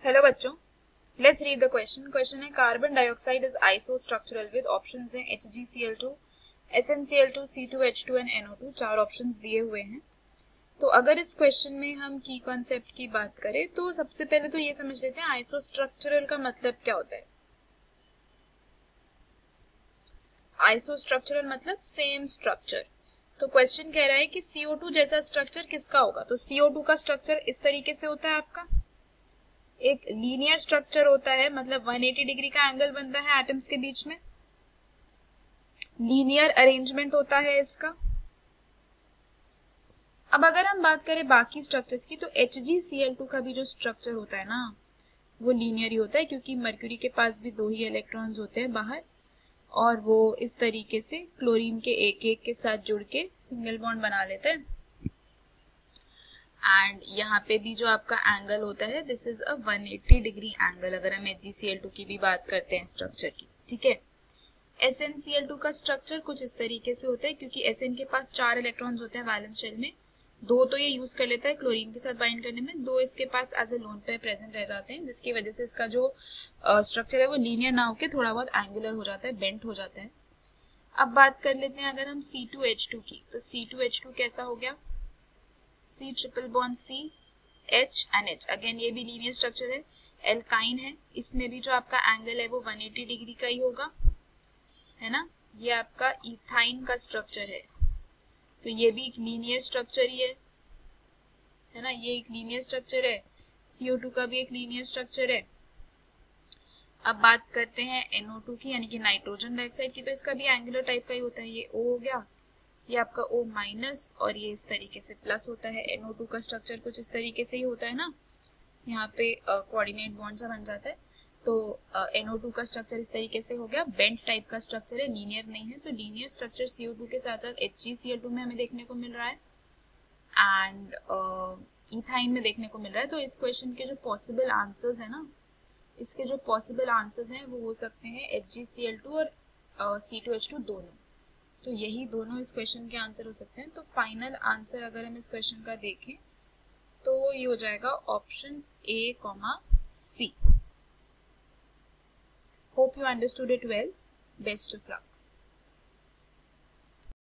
Hello बच्चों, let's read the question. Question है carbon dioxide is isostructural with options हैं HgCl2, SnCl2, C2H2 and NO2। चार options दिए हुए हैं। तो अगर इस क्वेश्चन में हम की कॉन्सेप्ट की बात करें तो सबसे पहले तो ये समझ लेते हैं आइसोस्ट्रक्चरल का मतलब क्या होता है। आइसोस्ट्रक्चरल मतलब सेम स्ट्रक्चर। तो क्वेश्चन कह रहा है कि CO2 जैसा स्ट्रक्चर किसका होगा। तो CO2 का स्ट्रक्चर इस तरीके से होता है, आपका एक लीनियर स्ट्रक्चर होता है, मतलब 180 डिग्री का एंगल बनता है एटम्स के बीच में, लीनियर अरेंजमेंट होता है इसका। अब अगर हम बात करें बाकी स्ट्रक्चर्स की, तो HgCl2 का भी जो स्ट्रक्चर होता है ना, वो लीनियर ही होता है, क्योंकि मर्क्यूरी के पास भी 2 ही इलेक्ट्रॉन्स होते हैं बाहर, और वो इस तरीके से क्लोरीन के एक एक के साथ जुड़ के सिंगल बॉन्ड बना लेता है। एंड यहाँ पे भी जो आपका एंगल होता है, this is a 180 degree angle, अगर हम HgCl2 की भी बात करते हैं स्ट्रक्चर की। ठीक है, SnCl2 का स्ट्रक्चर कुछ इस तरीके से होता है, क्योंकि Sn के पास 4 इलेक्ट्रॉन्स होते हैं वैलेंस शेल में, 2 तो ये यूज कर लेता है क्लोरीन के साथ बाइंड करने में, 2 इसके पास as a lone pair present रह जाते हैं, जिसकी वजह से इसका जो स्ट्रक्चर है वो लीनियर ना होकर थोड़ा बहुत एंगुलर हो जाता है, बेंट हो जाता है। अब बात कर लेते हैं अगर हम C2H2 की, तो C2H2 कैसा हो गया, C triple bond C, H and H, again ये भी लीनियर स्ट्रक्चर है, एल्काइन है, इसमें भी जो आपका एंगल है वो 180 डिग्री का ही होगा, है ना। ये आपका इथाइन का स्ट्रक्चर है, तो ये भी एक लीनियर स्ट्रक्चर ही है ना, ये एक लीनियर स्ट्रक्चर है। CO2 का भी एक लीनियर स्ट्रक्चर है। अब बात करते हैं NO2 की, यानी कि नाइट्रोजन डाइऑक्साइड की, तो इसका भी एंगुलर टाइप का ही होता है, ये O हो गया, ये आपका O माइनस, और ये इस तरीके से प्लस होता है। NO2 का स्ट्रक्चर कुछ इस तरीके से ही होता है ना, यहाँ पे कोऑर्डिनेट बॉन्ड सा बन जाता है। तो NO2 का स्ट्रक्चर इस तरीके से हो गया, बेंट टाइप का स्ट्रक्चर है, लीनियर नहीं है। तो लीनियर स्ट्रक्चर CO2 के साथ साथ HgCl2 में हमें देखने को मिल रहा है, एंड इथाइन में देखने को मिल रहा है। तो इस क्वेश्चन के जो पॉसिबल आंसर्स है ना, इसके जो पॉसिबल आंसर्स हैं वो हो सकते हैं HgCl2 और C2H2 दोनों। तो यही दोनों इस क्वेश्चन के आंसर हो सकते हैं। तो फाइनल आंसर अगर हम इस क्वेश्चन का देखें तो ये हो जाएगा option A, C। Hope you understood it well. Best of luck.